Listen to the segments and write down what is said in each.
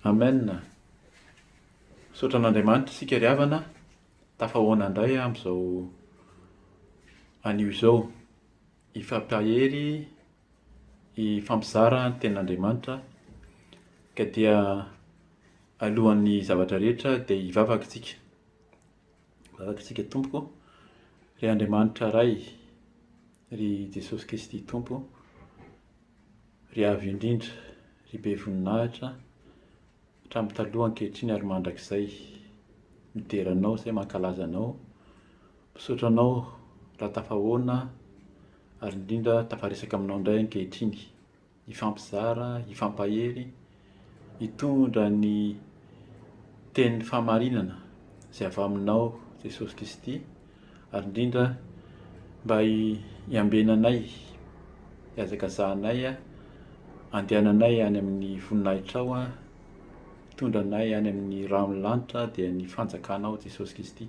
Amen. Misaotra an'Andriamanitra isika ry havana, tafahoana indray amin'izao anio izao. Hifampahery, hifampizara ny tenin'Andriamanitra ka dia alohan'ny zavatra rehetra dia hivavaka isika. Hivavaka isika tompoko, ry Andriamanitra iray, ry Jesosy Kristy Tompo, ry avo indrindra, ry be voninahitra, hatramin'ny taloha ankehitriny ary mandrakizay, mideranao izay mankalaza anao, misaotra anao raha tafahoana ary indrindra tafaresaka aminao indray ankehitriny, hifampizara, hifampahery, hitondra ny tenin'ny fahamarinana izay avy aminao Jesosy Kristy, ary indrindra mba hiambenanay, hiazakazahanay, andehananay any amin'ny voninahitra ao, hitondranay any amin'ny ranon'ny dia ny fanjakanao Jesosy Kristy.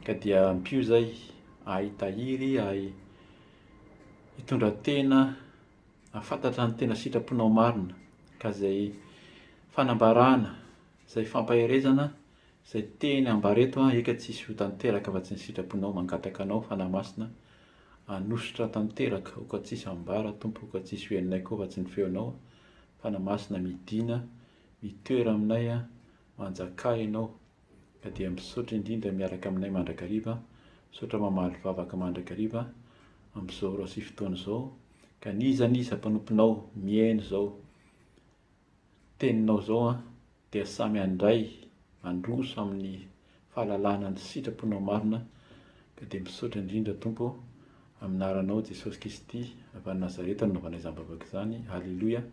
Ka dia ampio zay, ahitahiry, hitondra tena, ahafantatra ny tena sitraponao marina, ka izay fanambarana, izay fampaherezana, izay teny ambareto eka tsisy ho tanteraka fa tsy ny sitraponao mangataka anao fanahy masina, hanositra tanteraka, ho ka tsisy ambara Tompo, ho ka tsisy hoeninay koa fa tsy ny feonao, fanahy masina midina, mitoera aminay, manjaka ianao. Ka dia misaotra indrindra miaraka aminay mandrakariva, misaotra mamaly vavaka mandrakariva amin'izao roa sy fotoana izao, ka nizaniza mpanomponao mihaino izao teninao izao dia samy handray handroso amin'ny fahalalana ny sitraponao marina. Ka dia misaotra indrindra Tompo, aminaranao Jesosy Kristy avy any Nazareta nanaovanay izany vavaka izany. Halleloia,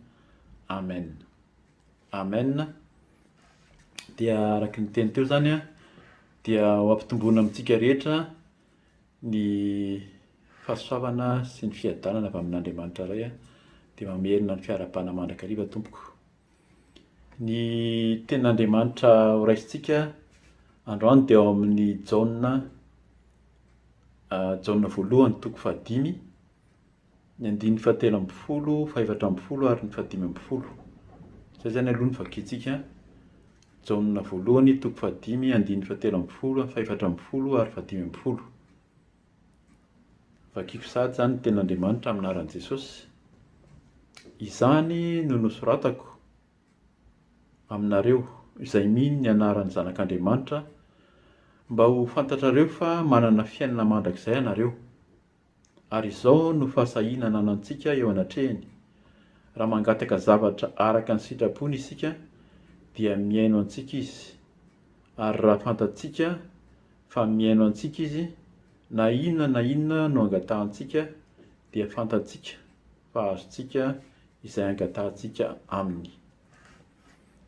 amen. Amen. Dia araka ny teny teo zany dia ho ampitomboina amintsika rehetra ny fahasoavana sy ny fiadanana avy amin'Andriamanitra iray, dia mamerina ny fiara-pana mandrakariva Tompoko. Ny tenin'Andriamanitra ho raisintsika androany dia ao amin'ny Jaona voalohany toko 5, ny 7:40, 4:40 ary ny 5:10. Zay zany aloha ny vakintsika. Jaona voalohany toko 5, 7:40, 4:40 ary 5:10. Vakiko sady zany ny tenin'Andriamanitra amin'ny anaran'i Jesosy. Izany no nosoratako aminareo izay mino ny anaran'ny Zanak'Andriamanitra, mba ho fantatrareo fa manana fiainana mandrakizay ianareo. Ary izao no fahasahiana anantsika eo anatrehany. Raha mangataka zavatra araka ny sitrapony isika dia miaino antsika izy. Ary raha fantatsika fa miaino antsika izy, na inona no angatahantsika dia fantatsika fa azontsika izay angatahantsika aminy.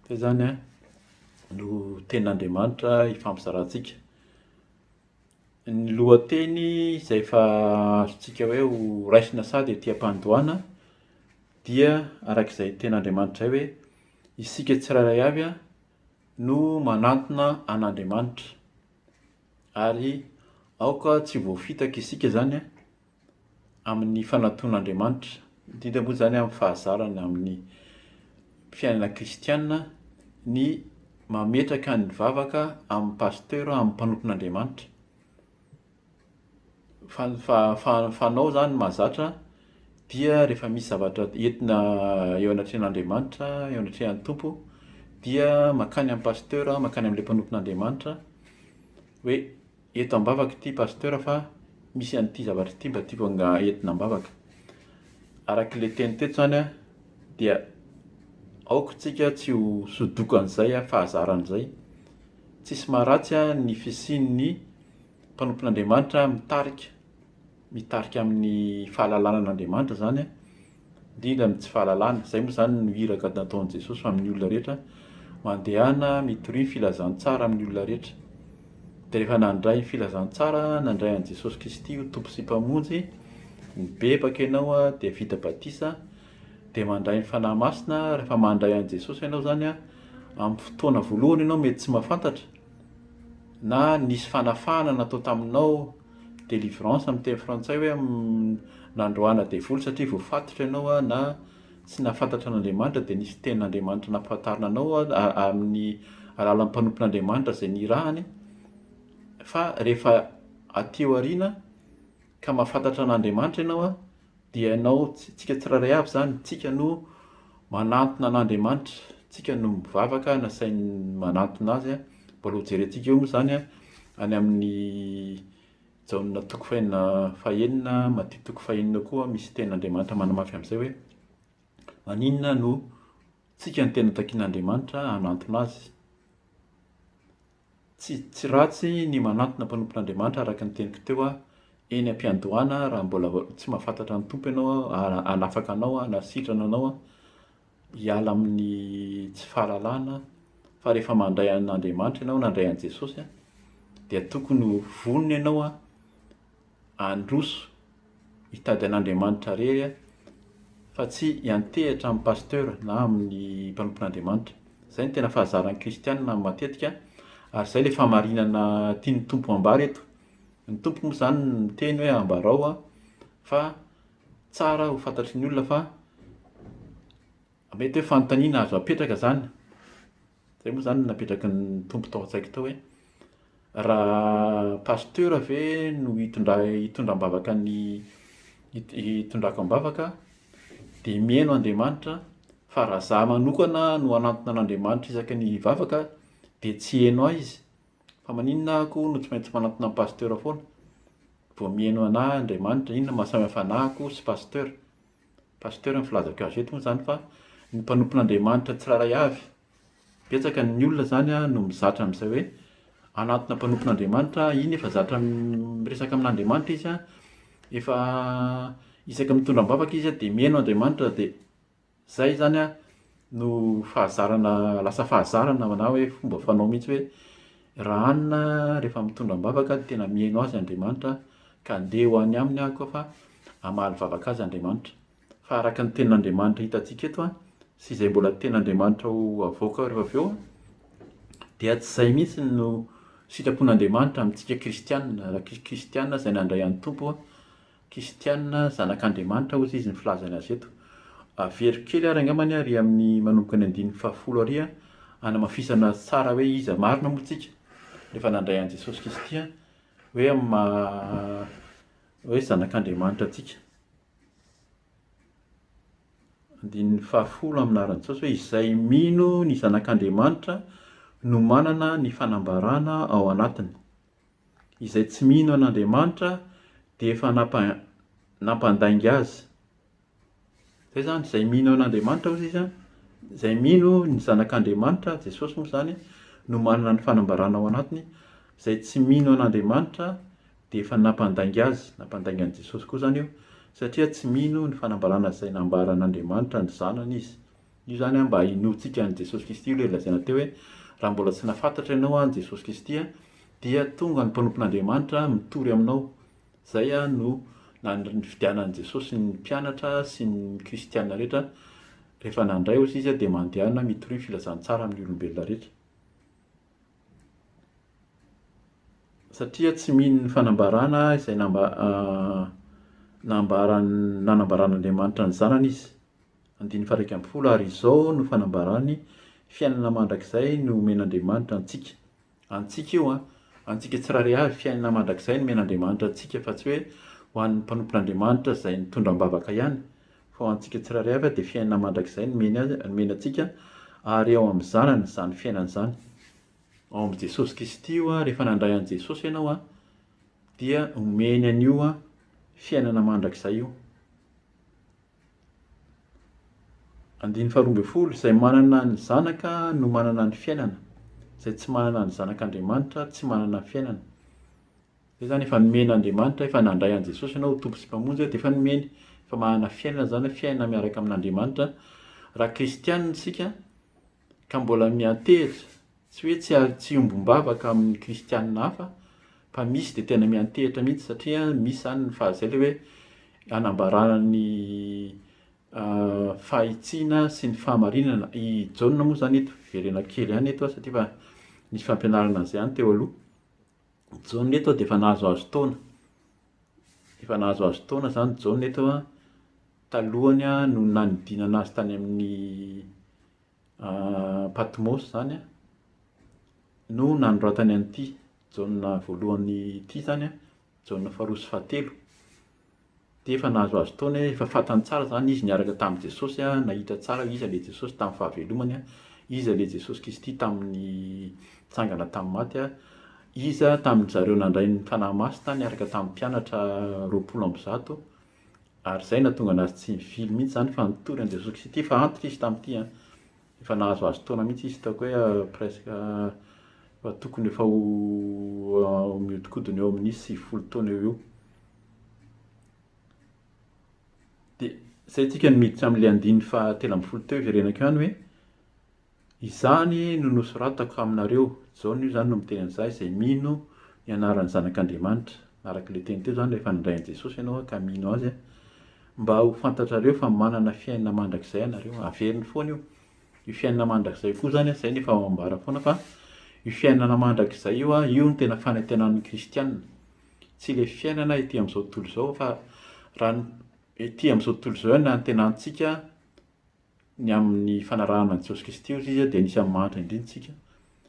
Zay zany no tenin'Andriamanitra hifampizarantsika. Ny lohateny izay fa azontsika hoe ho raisina sady etỳ am-pandohana dia arak'izay tenin'Andriamanitra hoe isika tsirairay avy no manantona an'Andriamanitra, ary aoka tsy voafitaka isika zany amin'ny fananton'Andriamanitra, indrindra moa zany amin'ny fahazarana amin'ny fiainana kristianina, ny mametraka ny vavaka amin'ny pasteur, amin'ny mpanompon'Andriamanitra. Fanao zany mahazatra dia rehefa misy zavatra entina eo anatrehan'Andriamanitra, eo anatrehan'ny Tompo, dia makany amin'ny pasteur, makany amin'ilay mpanompon'Andriamanitra hoe eto am-bavaka ity pasteur fa misy an'ity zavatra ity mba tiako entina am-bavaka. Arak'ilay teny teto zany dia aokontsika tsy ho sodoka an'izay fahazaran'izay. Tsisy maharatsy ny fisian'ny mpanompon'Andriamanitra mitarika amin'ny fahalalana an'Andriamanitra zany, indrindra amin'ny tsy fahalalana. Zay moa zany no iraka nataon'i Jesosy amin'ny olona rehetra, mandehana mitoriny filazantsara amin'ny olona rehetra. Dia rehefa nandray filazantsara, nandray an'i Jesosy Kristy ho tompo sy mpamonjy, mibebaka ianao dia vita batisa, dia mandray ny fanahy masina. Rehefa mandray an'i Jesosy ianao zany amin'ny fotoana voalohany ianao mety tsy mahafantatra, na nisy fanafahana natao taminao, délivrance amin'ny teny frantsay hoe nandroana devoly satria voafatotra ianao, na tsy nahafantatra an'Andriamanitra dia nisy tenin'Andriamanitra nampahatarina anao amin'ny alalan'ny mpanompon'Andriamanitra izay nirahany, fa rehefa aty aoriana ka mahafantatra an'Andriamanitra ianao dia ianao tsika tsiraray avy zany, tsika no manantona an'Andriamanitra, tsika no mivavaka na sainy manantona azy mbola ho jerentsika eo moa zany any amin'ny jaonina toko fahenina madio toko fahenina koa misy tenin'Andriamanitra manamafy amin'izay hoe maninona no tsika ny tena takian'Andriamanitra hanantona azy. Tsy ratsy ny manantona mpanompon'Andriamanitra araka ny teniko teo eny am-piandohana raha mbola tsy mahafantatra ny tompo ianao hanafaka anao hanasitrana anao hiala amin'ny tsy fahalalana, fa rehefa mandray an'Andriamanitra ianao nandray an'i Jesosy dia tokony ho vonona ianao handroso hitady an'Andriamanitra rery fa tsy hiantehatra amin'ny pasteur na amin'ny mpanompon'Andriamanitra. Izay no tena fahazaran'ny kristianina matetika, ary izay ilay fahamarinana tian'ny tompo ambara eto. Ny tompo moa zany miteny hoe ambarao fa tsara ho fantatry ny olona fa mety hoe fanontaniana azo apetraka zany. Izay moa zany napetraky ny tompo tao an-tsaiko tao hoe raha pasteur ve no hitondram-bavaka ny hitondrako am-bavaka dia mihaino Andriamanitra, fa raha zaho manokana no hanantona an'Andriamanitra isaky ny vavaka dia tsy haino ahy izy, fa maninona ako no tsy maintsy manantona amin'ny pasteur foana vao mihaino anahy Andriamanitra. Inona mahasamihafa anahy ako sy pasteur? Pasteur ny filazako azy eto moa zany fa ny mpanompon'Andriamanitra tsiraray avy. Betsaka ny olona zany no mizatra amin'izay hoe hanantona mpanompon'Andriamanitra, iny efa zatra miresaka amin'Andriamanitra izy efa isaka mitondra am-bavaka izy dia mihaino Andriamanitra, dia zay zany no fahazarana, lasa fahazarana na hoe fomba fanao mihitsy hoe raha anona rehefa mitondra am-bavaka tena mihaino azy Andriamanitra ka andeha ho any aminy aho koa fa hamaly vavaka azy Andriamanitra. Fa araka ny tenin'Andriamanitra hitantsika eto sy izay mbola tenin'Andriamanitra ho avoaka rehefa avy eo dia tsy izay mihitsy no sitrapon'Andriamanitra amintsika kristianina. Raha kristianina izay nandray an'ny tompo, kristianina zanak'Andriamanitra hozy izy ny filazany azy eto. Very kely ary angambany ary amin'ny manomboka ny 510 ary hanamafisana tsara hoe iza marina moa tsika rehefa nandray an'i Jesosy Kristy hoe zanak'Andriamanitra tsika. 510 aminaran'i Jesosy hoe izay mino ny zanak'Andriamanitra no manana ny fanambarana ao anatiny. Izay tsy mino an'Andriamanitra dia efa nampandainga azy. Zay zany izay mino an'Andriamanitra hozy izy izay mino ny zanak'Andriamanitra Jesosy moa zany no manana ny fanambarana ao anatiny. Izay tsy mino an'Andriamanitra dia efa nampandainga azy, nampandainga an'i Jesosy koa zany io, satria tsy mino ny fanambarana izay nambara an'Andriamanitra ny zanany izy. Io zany mba hinoantsika an'i Jesosy Kristy ilay lazaina teo hoe raha mbola tsy nahafantatra ianao an'i Jesosy Kristy dia tonga ny mpanompon'Andriamanitra mitory aminao. Zay no ny fidianan'i Jesosy ny mpianatra sy ny kristianina rehetra rehefa nandray hozy izy dia mandehana mitory filazantsara amin'ny olombelona rehetra. Satria tsy mino ny fanambarana izay nanambaran'Andriamanitra ny zanany izy. 1:12 ary izao no fanambarany fiainana mandrakizay no omen'Andriamanitra antsika. Antsika io antsika tsiraray avy fiainana mandrakizay no omen'Andriamanitra antsika, fa tsy hoe ho an'ny mpanompon'Andriamanitra izay nitondra am-bavaka ihany, fa ho antsika tsiraray avy dia fiainana mandrakizay no omenantsika ary ao amin'ny zanany izany fiainana izany. Ao amin'i Jesosy Kristy io rehefa nandray an'i Jesosy ianao dia omeny an'io fiainana mandrakizay io. 12 izay manana ny zanaka no manana ny fiainana, izay tsy manana ny zanak'Andriamanitra tsy manana ny fiainana. Zay zany efa nomen'Andriamanitra, efa nandray an'i Jesosy ianao tompo sy mpamonjy dia efa nomeny, efa manana fiainana zany, fiainana miaraka amin'Andriamanitra. Raha kristianina isika ka mbola miantehitra, tsy hoe tsy ombom-bavaka amin'ny kristianina hafa, fa misy dia tena miantehitra mihitsy satria misy zany zay ilay hoe hanambarana ny fahitsiana sy ny fahamarinana. I Jaona moa zany eto verena kely ihany eto satria fa nisy fampianarana an'izay ihany teo aloha. Jaona eto dia efa nahazoazo taona, efa nahazoazo taona zany Jaona eto talohany no nanidinana azy tany amin'ny Patmos zany no nanoratany an'ity jauna voalohany ity zany jauna faharoa sy fahatelo. Dia efa nahazo azy taona efa fantany tsara zany izy niaraka tamin'i Jesosy nahitra tsara iza le Jesosy tamin'ny fahavelomany iza le Jesosy Kristy tamin'ny tsangana tamin'ny maty iza tamin'ny zareo nandray ny fanahy masy tany niaraka tamin'ny mpianatra 20 ary zay nahatonga anazy tsy mivily mihitsy zany fa nitory an'i Jesosy Kristy fa antitra izy tamin'ity efa nahazo azy taona mihitsy izy taoko hoe presque fa tokony efa ho mihodinkodina eo amin'ny 70 taona eo. Dia zay tsika miditra amin'ilay 17 teo iverenako ihany hoe izany no nosoratako aminareo zao io zany no miteny an'izay izay mino ny anaran'ny zanak'Andriamanitra araka le teny teo zany rehefa nindray an'i Jesosy ianao ka mino azy mba ho fantatrareo fa manana fiainana mandrakizay ianareo. Averiny foana io fiainana mandrakizay koa zany zay nefa ambara foana fa io fiainana mandrakizay io io no tena fanantenan'ny kristianina, tsy le fiainana ety amin'izao tontolo izao fa raha ety amin'izao tontolo izao no antenantsika ny amin'ny fanarahana Jesosy Kristy izy dia anisany mahantra indrintsika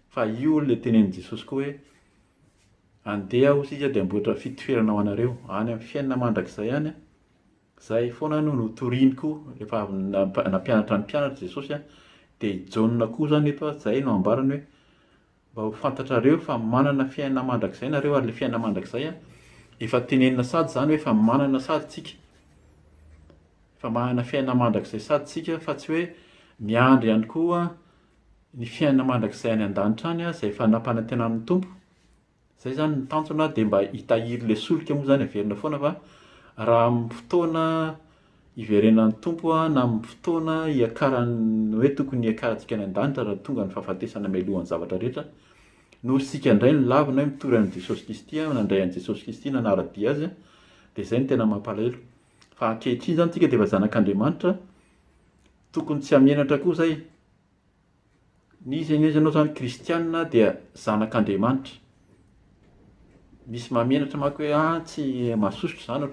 fa io le tenenin' Jesosy koa hoe andeha aho izy dia amboatra fitoerana ho anareo any amin'ny fiainana mandrakizay any zay foana no notoriniko rehefa nampianatra ny mpianatra Jesosy dia hijaonona koa zany eto zay no ambarany hoe mba ho fantatrareo fa manana fiainana mandrakizay nareo ary le fiainana mandrakizay efa tenenina sady zany hoe fa manana sady tsika, fa manana fiainana mandrakizay sady tsika fa tsy hoe miandry ihany koa ny fiainana mandrakizay any an-danitra any zay efa nampanantenan'ny tompo. Zay zany ny tanjona dia mba hitahiry le solika moa zany averina foana fa raha amin'ny fotoana iverenan'ny tompo na amin'ny fotoana hiakarany hoe tokony hiakarantsika any an-danitra raha tonga ny fahafatesana mialohan'ny zavatra rehetra no sika indray ny lavina hoe mitory an'i Jesosy Kristy nandray an'i Jesosy Kristy nanara-dia azy dia zay no tena mampalahelo. Fa ankehitriny zany tsika dia efa zanak'Andriamanitra tokony tsy hamenatra koa zay ny izy ianao zany kristianina dia zanak'Andriamanitra. Misy mamenatra manko hoe tsy mahasosotro zany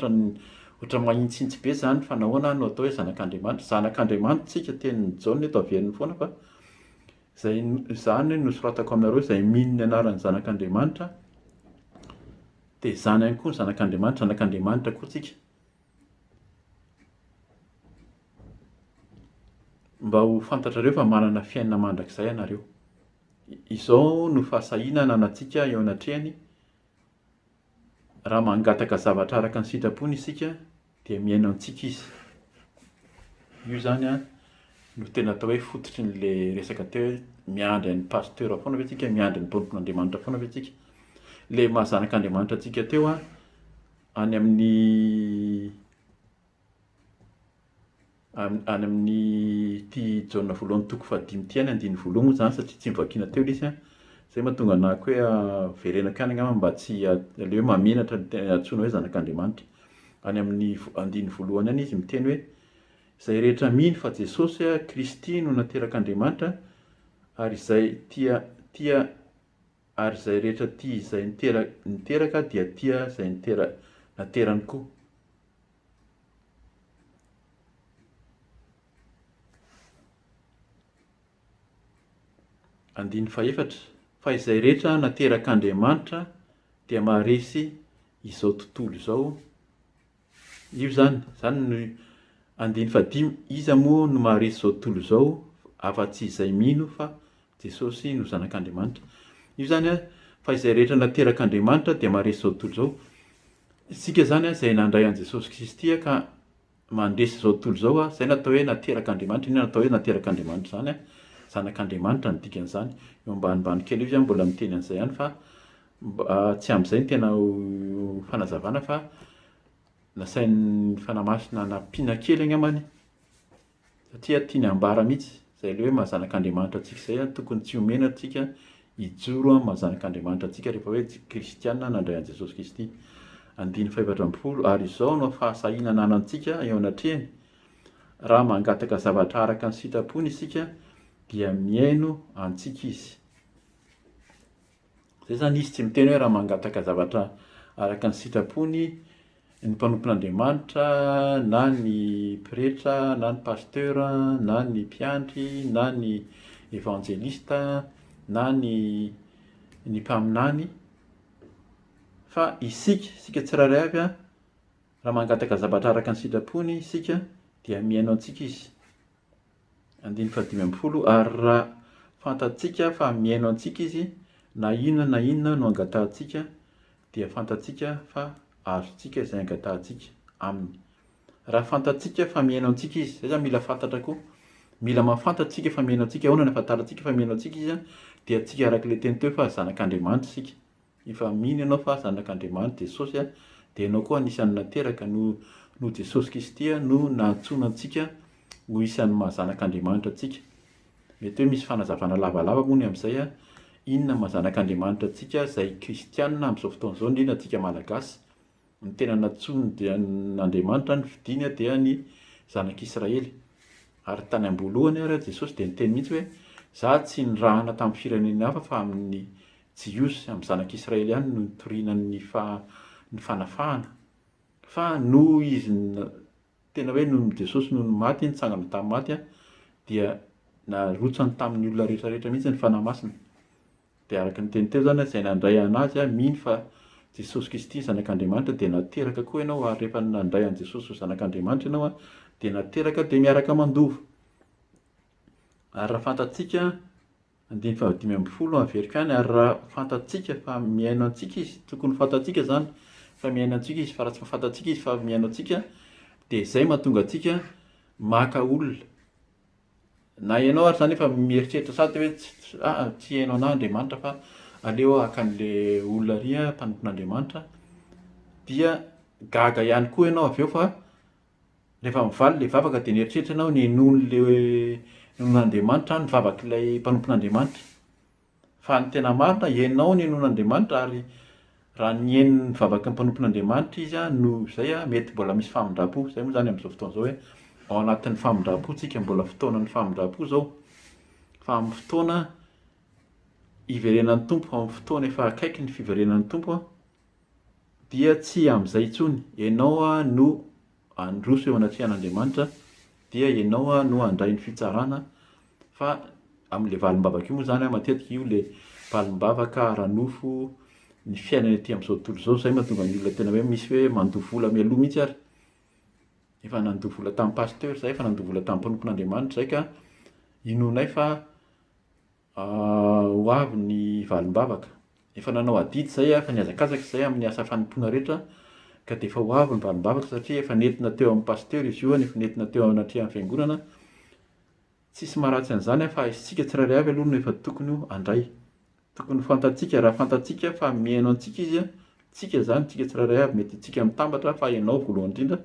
ohatran'ny mahintshintsy be zany fa nahoana no atao hoe zanak'Andriamanitra. Zanak'Andriamanitra tsika tenin'ny Jaona eto averiny foana fa zany no soratako aminareo izay mino ny anaran'ny zanak'Andriamanitra dia izany ihany koa ny zanak'Andriamanitra, zanak'Andriamanitra koa tsika. Mba ho fantatrareo fa manana fiainana mandrakizay ianareo. Izao no fahasahiana anantsika eo anatrehany raha mangataka zavatra araka ny sitrapony isika dia miaino antsika izy. Io zany no tena atao hoe fototry n'le resaka teo hoe miandry ny pasteur foana ve tsika, miandry ny tompon'Andriamanitra foana ve tsika. Le mahazanak'Andriamanitra atsika teo any amin'ny ty jauna voalohany toko fahadimy ty any andiny voalohany moa zany satria tsy mivakiana teo izy zay mahatonga anako hoe verenako ihany angamba mba tsy le hoe mamenatra antsoina hoe zanak'Andriamanitra. Any amin'ny andiny voalohany any izy miteny hoe izay rehetra mino fa Jesosy Kristy no naterak'Andriamanitra ary izay rehetra tia izay niteraka dia tia izay naterany koa. Andiny fahaefatra fa izay rehetra naterak'Andriamanitra dia maharesy izao tontolo izao. Io zany no andiny fahadimy, iza moa no maharesy izao tontolo izao afa-tsy izay mino fa Jesosy no zanak'Andriamanitra. Io zany fa izay rehetra naterak'Andriamanitra dia maharesy izao tontolo izao. Isika zany izay nandray an'i Jesosy Kristy ka mandresy izao tontolo izao zay natao hoe naterak'Andriamanitra. Iny natao hoe naterak'Andriamanitra zany zanak'Andriamanitra ny dikan'izany. Eo ambanimbany kely io zany mbola miteny an'izay ihany fa tsy amin'izay no tena fanazavana fa nasain'ny fanahy masina nampiana kely angambany satria tiany ambara mihitsy izay le hoe mahazanak'Andriamanitra antsika izay tokony tsy omena antsika hijoro mahazanak'Andriamanitra antsika rehefa hoe kristianina nandray an'i Jesosy Kristy. Andiny fahaefatra amby folo ary izao no fahasahiana anantsika eo anatrehany raha mangataka zavatra araka ny sitrapony isika dia miaino antsika izy. Zay zany izy tsy miteny hoe raha mangataka zavatra araka ny sitrapony ny mpanompon'Andriamanitra na ny pretra na ny pasteur na ny mpiandry na ny evangelista na ny mpaminany, fa isika tsirairay avy raha mangataka zavatra araka ny sitrapony isika dia miaino antsika izy. 5:10 Ary raha fantatsika fa miaino antsika izy na inona no angatantsika dia fantatsika fa azontsika izay angatantsika aminy. Raha fantatsika fa miaino antsika izy, zay zany mila fantatra koa, mila mahafantatsika fa miaino antsika, ahoana ny ahafantarantsika fa miaino antsika izy dia antsika araka ilay teny teo fa zanak'Andriamanitra isika. Efa mino ianao fa zanak'Andriamanitra Jesosy dia ianao koa anisan'ny nateraka no Jesosy Kristy no nahatsoina antsika ho isan'ny mahazanak'Andriamanitra antsika. Mety hoe misy fanazavana lavalava moa ny amin'izay inona mahazanak'Andriamanitra antsika izay kristianina amin'izao fotoana izao, indrindra antsika malagasy. Ny tena natsoina n'Andriamanitra ny fidiany dia ny zanak'Israely. Ary tany am-boalohany ary Jesosy dia niteny mihitsy hoe za tsy nirahana tamin'ny firenena hafa fa amin'ny jiosy, amin'ny zanak'Israely ihany no nitoriana ny fanafahana. Fa no izy tena hoe noho Jesosy noho ny maty, nitsangana tamin'ny maty dia narotsany tamin'ny olona rehetrarehetra mihitsy ny fanahy masina. Dia araka ny teny teo zany izay nandray anazy mino fa Jesosy Kristy zanak'Andriamanitra dia nateraka koa ianao, ary rehefa nandray an' Jesosy ho zanak'Andriamanitra ianao dia nateraka dia miaraka mandova. Ary raha fantatsika 5:12 averiko ihany, ary raha fantatsika fa miaino antsika izy, tokony fantatsika zany fa miaino antsika izy, fa raha tsy fantatsika izy fa miaino antsika dia izay mahatonga antsika maka olona. Na ianao ary zany efa mieritreritra sady hoe tsy hainao anahy Andriamanitra fa aleo hakan'le olona ary mpanompon'Andriamanitra, dia gaga ihany koa ianao avy eo fa rehefa mivaly le vavaka dia nieritreritra ianao ny nonon'Andriamanitra nivavak'ilay mpanompon'Andriamanitra. Fa ny tena marina ianao ny nonon'Andriamanitra, ary raha nihaino ny vavaky ny mpanompon'Andriamanitra izy no izay mety mbola misy famindrapo. Zay moa zany amin'izao fotoana izao hoe ao anatin'ny famindrapo tsika, mbola fotoanan'ny famindrapo zao. Fa amin'ny fotoana iverenan'ny Tompo, amin'ny fotoana efa akaiky ny fiverenan'ny Tompo dia tsy amin'izay intsony. Ianao no androso eo anatrihan'Andriamanitra, dia ianao no handray ny fitsarana. Fa amin'ilay valim-bavaka io moa zany matetika io le valim-bavaka ara-nofo ny fiainana etỳ amin'izao tontolo izao. Zay mahatonga ny olona tena hoe misy hoe mandoha vola mialoha mihitsy ary. Efa nandoha vola tamin'ny pasteur zay, efa nandoha vola tamin'ny mpanompon'Andriamanitra zay ka inonay fa ho avy ny valim-bavaka. Efa nanao adidy zay fa niazakazaka izay amin'ny asa fanompoana rehetra, ka dia efa ho avy ny valim-bavaka satria efa nentina teo amin'ny pasteur izy io, efa nentina teo anatrihan'ny fiangonana. Tsisy maharatsy an'izany fa isika tsirairay avy aloha no efa tokony ho andray. Tokony fantatsika, raha fantatsika fa miaino antsika izy, tsika zany, tsika tsirairay avy, mety tsika mitambatra fa ianao voalohany indrindra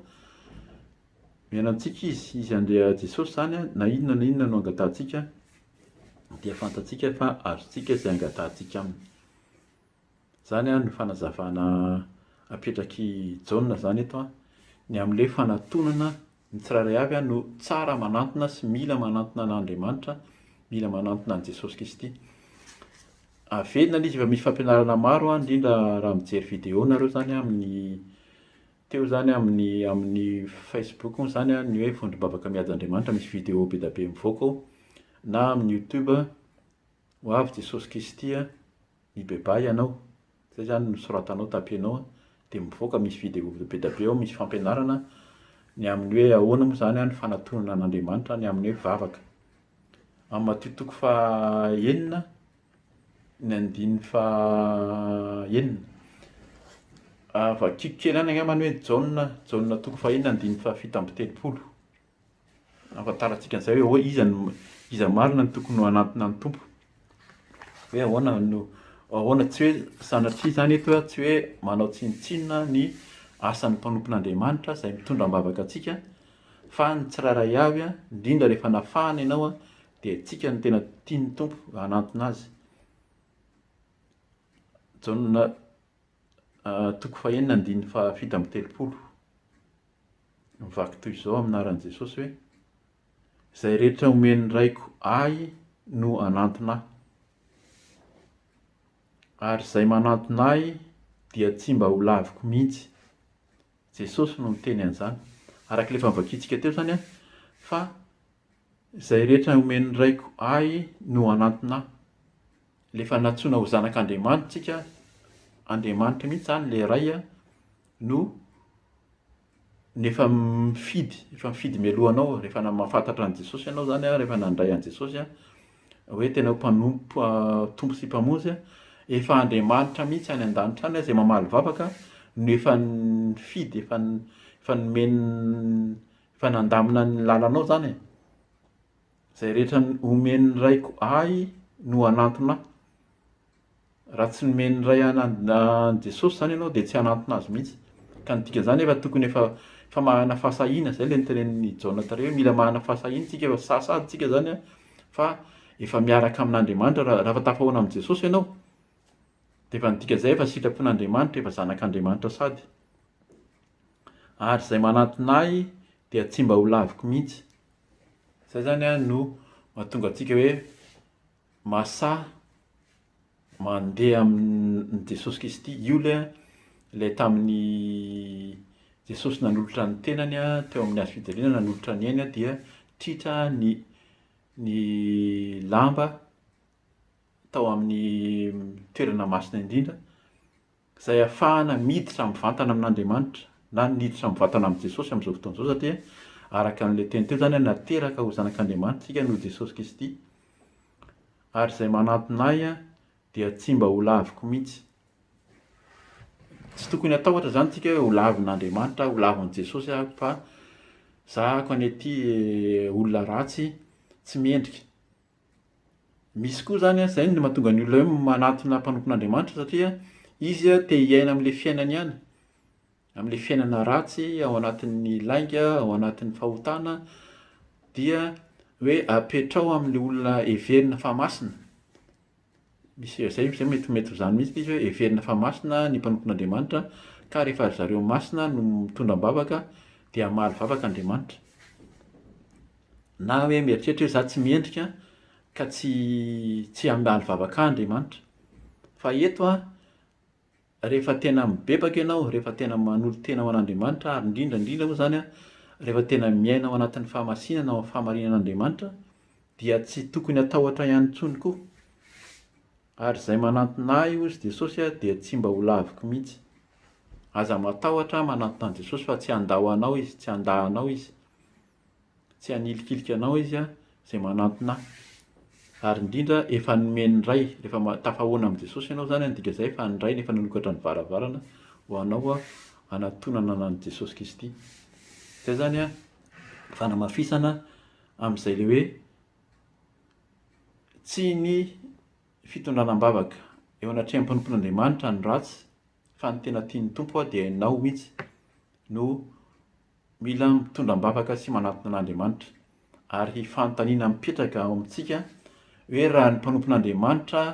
miaino antsika izy andeha Jesosy zany na inona no angatantsika dia fantatsika fa azontsika izay angatantsika aminy. Zany no fanazavana apetraky Jaona zany eto ny amin'ilay fanatonana ny tsirairay avy no tsara manantona sy mila manantona n'Andriamanitra, mila manantona an' Jesosy Kristy. Avelina izy efa misy fampianarana maro indrindra raha mijery vidéo nareo zany amin'ny teo zany amin'ny Facebook zany ny hoe vondrom-bavaka miady Andriamanitra, misy vidéo be da be mivoaka ao, na amin'ny YouTube ho avy Jesosy Kristy mibebay ianao, zay zany nosoratanao, tapenao dia mivoaka, misy vidéo be da be ao, misy fampianarana ny amin'ny hoe ahoana moa zany ny fanatonana an'Andriamanitra ny amin'ny hoe vavaka. Amin'ny Matitoko 9 ny 9 vakiko kely any angambany hoe Jaona 9:7-7. Ahafantarantsika an'izay hoe iza marina ny tokony ho anantona ny Tompo. Hoe ahoana tsy hoe sanatria zany eto tsy hoe manao tsinotsinona ny asan'ny mpanompon'Andriamanitra izay mitondra am-bavaka antsika, fa ny tsirairay avy indrindra rehefa nafahana ianao dia antsika no tena tian'ny Tompo hanantona azy. Jaona 9:7-7 mivaky toy izao aminaran'i Jesosy hoe izay rehetra omeny raiko ahy no anantona ahy, ary izay manantona ahy dia tsy mba ho laviko mihitsy. Jesosy no miteny an'izany. Araka le famakiantsika teo zany a, fa izay rehetra omeny raiko ahy no anantona ahy. Lefa natsoina ho zanak'Andriamanitra tsika, Andriamanitra mihitsy zany le ray a no efa mifidy mialoha anao rehefa mahafantatra an' Jesosy ianao zany a, rehefa nandray an' Jesosy a hoe tena tompo sy mpamonjy a, efa Andriamanitra mihitsy any an-danitra any zay mamaly vavaka no efa nifidy, efa nomeny, efa nandamina ny lalanao zany e. Zay rehetra omeny raiko ahy no anantona ahy. Raha tsy nomeny ray an Jesosy zany ianao dia tsy hanantona azy mihitsy. Ka ny dikan'izany efa tokony efa mahana fahasahina, zay le notenenin'ny Jaona tary hoe mila mahana fahasahina tsika, efa sasady tsika zany a, fa efa miaraka amin'Andriamanitra raha efa tafahoana amin'i Jesosy ianao. Dia efa ny dikan'izay efa sitrapon'Andriamanitra, efa zanak'Andriamanitra sady. Ary izay manantona ahy dia tsy mba ho laviko mihitsy. Zay zany a no mahatonga antsika hoe masahy mandeha amin'i Jesosy Kristy. Io le tamin'ny Jesosy nanolotra ny tenany a teo amin'ny hazo fijaliana, nanolotra ny ainy a, dia tritra ny lamba tao amin'ny toerana masina indrindra, izay ahafahana miditra mivantana amin'Andriamanitra na miditra mivantana amin'i Jesosy amin'izao fotoana izao, satria araka an'ilay teny teo zany a, nateraka ho zanak'Andriamanitra tsika noho Jesosy Kristy. Ary izay manantona ahy a dia tsy mba ho laviko mihitsy. Tsy tokony atahotra zany tsika hoe ho lavin'Andriamanitra, ho lavin'i Jesosy aho, fa zahako anety olona ratsy tsy mendrika. Misy koa zany a, zay no mahatonga ny olona hoe manantona mpanompon'Andriamanitra, satria izy a te hiaina amin'ilay fiainany ihany, amin'ilay fiainana ratsy ao anatin'ny lainga, ao anatin'ny fahotana, dia hoe apetrao amin'ilay olona heverina fa masina. Misy zay mety zany mihitsy izy hoe heverina fa masina ny mpanompon'Andriamanitra, ka rehefa zareo masina no mitondra bavaka dia hamaly vavaka Andriamanitra. Na hoe mieritreritra hoe za tsy miendrika ka tsy hamaly vavaka Andriamanitra. Fa eto a, rehefa tena mibebaka ianao, rehefa tena manolo tena ho an'Andriamanitra, ary indrindra moa zany a, rehefa tena miaina ao anatin'ny fahamasinana ao amin'ny fahamarinan'Andriamanitra, dia tsy tokony atahotra ihany intsony koa. Ary izay manantona ahy hozy Jesosy a dia tsy mba ho laviko mihitsy. Aza matahotra manantona an' Jesosy fa tsy handao anao izy, tsy handahanao izy, tsy hanilikilika anao izy a, izay manantona ahy. Ary indrindra efa nomeny ray, rehefa tafahoana amin'i Jesosy ianao zany a, dikan'izay efa ny ray efa nanokatra ny varavarana ho anao a hanatonana an'i Jesosy Kristy. Zay zany a fanamafisana amin'izay le hoe tsy ny fitondranam-bavaka eo anatrehan'ny mpanompon'Andriamanitra ny ratsy, fa ny tena tian'ny Tompo a dia ianao mihitsy no mila mitondram-bavaka sy manantona an'Andriamanitra. Ary fanontaniana mipetraka ao amintsika hoe raha ny mpanompon'Andriamanitra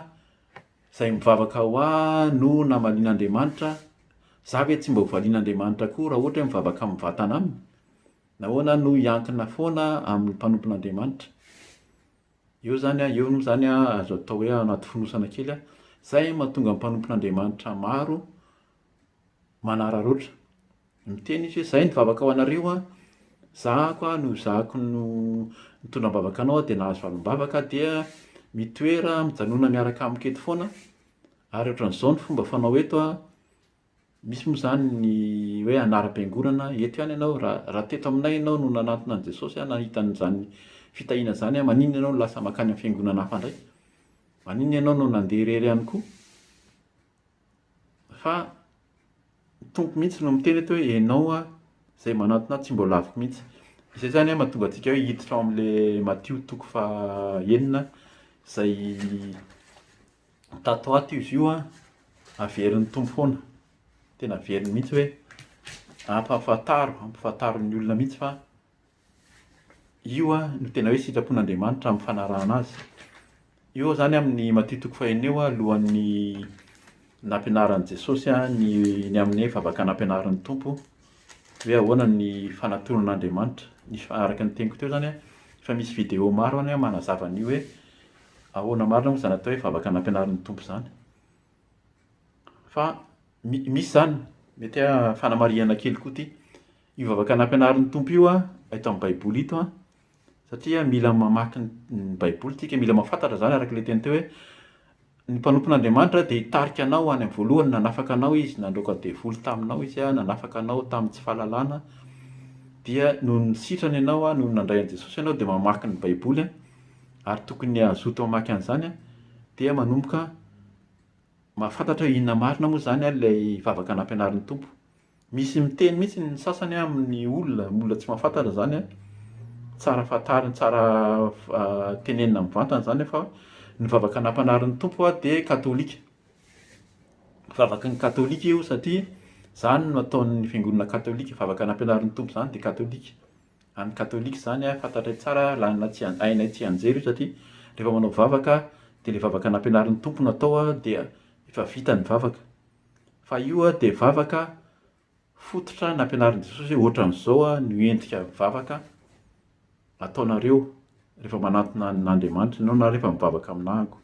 izay mivavaka ho ahy no namalian'Andriamanitra, za ve tsy mba ho valian'Andriamanitra koa raha ohatra hoe mivavaka amin'ny vatana aminy? Nahoana no hiankina foana amin'ny mpanompon'Andriamanitra? Eo moa zany a azo atao hoe anaty fonosana kely a, zay mahatonga ny mpanompon'Andriamanitra maro manararoatra. Miteny izy hoe zay nivavaka ho anareo a, zahako no nitondram-bavaka anao dia nahazo valom-bavaka dia mitoera mijanona miaraka amiko eto foana. Ary ohatran'izao ny fomba fanao eto a, misy moa zany ny hoe anaram-piangonana, eto ihany ianao, raha teto aminay ianao no nanantona an' Jesosy a, nahita an'izany fitahiana zany a, maninona ianao no lasa makany amin'ny fiangonana hafa indray? Maninona ianao no nandeha irery ihany koa? Fa Tompo mihitsy no miteny eto hoe ianao a izay manantona tsy mba ho laviko mihitsy. Izay zany a mahatonga antsika hoe hiditra ao amin'ilay Matio 9:9, izay tato ato izy io a averin'ny Tompo foana. Tena averiny mihitsy hoe ampahafantaro ny olona mihitsy fa io a no tena hoe sitrapon'Andriamanitra amin'ny fanarahana azy. Io zany amin'ny Matio 9:1 eo a, alohan'ny nampianaran'i Jesosy a ny amin'ny vavaka nampianaran'ny Tompo hoe ahoana ny fanatonan'Andriamanitra. Araka ny teniko teo zany a, fa misy vidéo maro any a manazava an'io hoe ahoana marina moa zany atao hoe vavaka nampianaran'ny Tompo zany. Fa misy zany, mety fanamariana kely koa ty. Io vavaka nampianarin'ny tompo io eto amin'ny baiboly ito satria mila mamaky ny baiboly tsika, mila mahafantatra zany araka le teny teo hoe ny mpanompon'Andriamanitra dia hitarika anao any amin'ny voalohany, nanafaka anao izy, nandroaka devoly taminao izy nanafaka anao tamin'ny tsy fahalalana, dia noho ny sitrany ianao noho nandray an'i Jesosy ianao dia mamaky ny baiboly ary tokony azoto mamaky an'izany dia manomboka mahafantatra hoe inona marina moa zany ilay vavaka nampianarin'ny tompo. Misy miteny mihitsy ny sasany amin'ny olona tsy mahafantatra zany tsara fantarina, tsara tenenina mivantana zany fa ny vavaka nampianarin'ny tompo dia katolika. Vavaka ny katolika io satria zany no ataon'ny fiangonana katolika, vavaka nampianarin'ny tompo zany dia katolika. Any katolika zany fantatra tsara lana ainay tsy anjery io satria rehefa manao vavaka dia le vavaka nampianarin'ny tompo no atao dia efa vita ny vavaka. Fa io dia vavaka fototra nampianarin'i Jesosy ohatran'izao no endrika vavaka ataonareo rehefa manantona n'Andriamanitra ianao na rehefa mivavaka aminahako.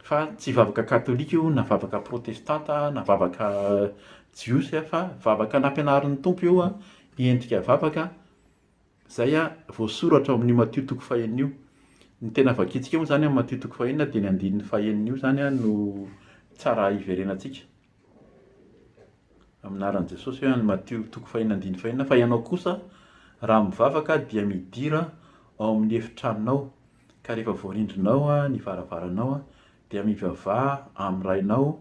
Fa tsy vavaka katolika io na vavaka protestanta na vavaka jiosy fa vavaka nampianarin'ny tompo io endrika vavaka zay voasoratra ao amin'ny Matio 1:. Ny tena vakiantsika moa zany amin'ny Matio 1:dia ny 9:1 io zany no tsara iverenantsika aminaran'i Jesosy ny Matio 1:9 fa ianao kosa raha mivavaka dia midira ao amin'ny efitranonao, ka rehefa voarindrinao ny varavaranao dia mivavaha amin'ny rainao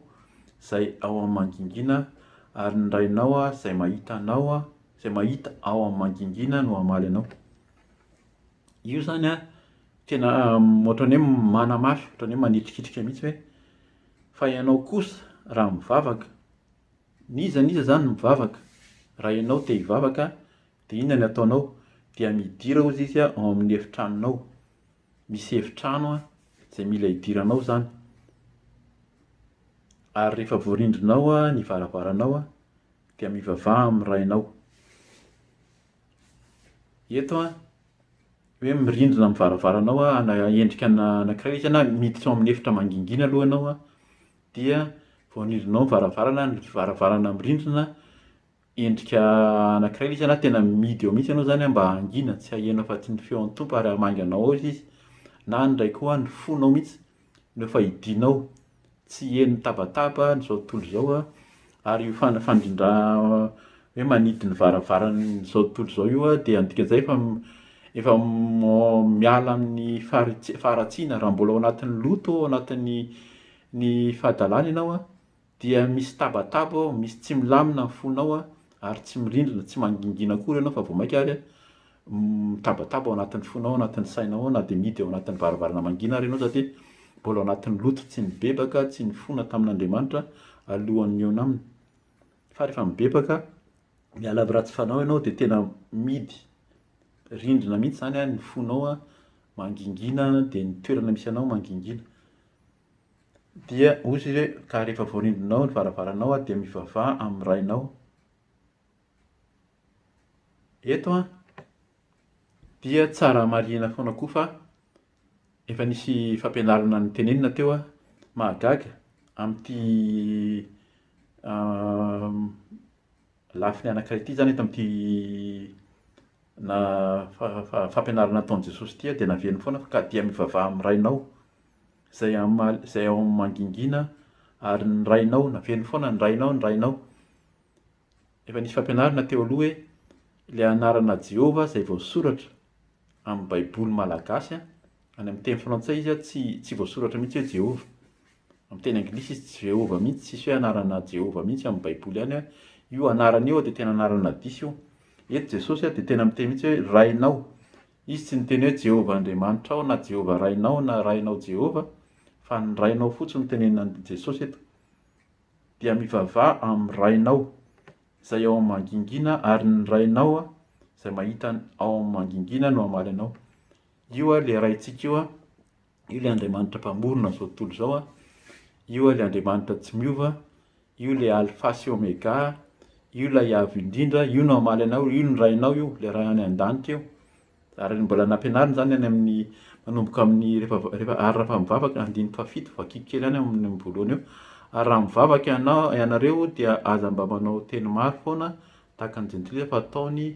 zay ao amin'ny mangingina ary ny rainao zay mahita anao, zay mahita ao amin'ny mangingina no hamaly anao. Io zany tena ohatran'ny hoe manamafy, ohatran'ny hoe manitrikitrika mihitsy hoe fa ianao kosa raha mivavaka, niza zany mivavaka, raha ianao te hivavaka dia inona ny ataonao? Dia midira hozy izy ao amin'ny efitranonao. Misy efitrano zay mila hidiranao zany. Ary rehefa voarindrinao ny varavaranao dia mivavaha amin'ny rainao. Eto hoe mirindrina amin'ny varavaranao endrika anankiray izy miditra ao amin'ny efitra mangingina aloha ianao dia voarindrinao ny varavarana, ny varavarana mirindrina endrika anankiray izy tena midy eo mihitsy ianao zany mba hangina, tsy hahenao fa tsy ny feon'ny tompo ary hamanganao ao izy, na ndray koa ny fonao mihitsy no efa hidinao, tsy heno tabataba n'izao tontolo izao ary io fandrindra hoe manidy ny varavaran'izao tontolo izao io dia dikan'izay efa miala amin'ny faharatsiana. Raha mbola ao anatin'ny loto, ao anatin'ny fahadalàna ianao dia misy tabataba, misy tsy milamina ny fonao ary tsy mirindrina, tsy mangingina akory ianao fa vao maika ary tabataba ao anatin'ny fonao, ao anatin'ny sainao na dia midy ao anatin'ny varavarana mangina ary ianao satria mbola ao anatin'ny loto, tsy nibebaka, tsy nifona tamin'Andriamanitra alohan'ny eo aminy. Fa rehefa mibebaka miala amin'ny ratsy fanao ianao dia tena midy rindrina mihitsy zany ny fonao mangingina dia ny toerana misy anao mangingina. Dia ozy izy hoe ka rehefa voarindrinao ny varavaranao dia mivavaha amin'ny rainao. Eto dia tsara marihana foana koa fa efa nisy fampianarana ny tenenina teo mahagaga amin'ity lafiny anankiray ity zany eto amin'ity fampianarana nataon'i Jesosy ity dia naveny foana ka dia mivavaha amin'ny rainao zay ao amin'ny mangingina ary ny rainao naveny foana ny rainao. Efa nisy fampianarana teo aloha hoe ilay anarana Jehova zay voasoratra amin'ny baiboly malagasy any amin'ny teny frantsay izy tsy voasoratra mihitsy hoe Jehova. Amin'ny teny anglisy izy tsy Jehova mihitsy, tsisy hoe anarana Jehova mihitsy amin'ny baiboly any io anarana io dia tena anarana diso io. Eto Jesosy dia tena miteny mihitsy hoe rainao. Izy tsy niteny hoe Jehova Andriamanitra ao na Jehova rainao na rainao Jehova fa ny rainao fotsiny tenenina Jesosy eto. Dia mivavaha amin'ny rainao zay ao amin'ny mangingina ary ny rainao zay mahita ao amin'ny mangingina no hamaly anao. Io le raintsika io le Andriamanitra mpamorona zao tontolo izao io le Andriamanitra tsy miova, io le alpha sy omega, io le avo indrindra, io no hamaly anao, io ny rainao io, le ray any an-danitra io. Ary mbola nampianarina zany any amin'ny manomboka amin'ny rehefa arina fa mivavaka 17 vakiko kely any amin'ny voalohany eo Ary raha mivavaka ianareo dia aza mba manao teny maro foana tahaka ny jentilika fa ataony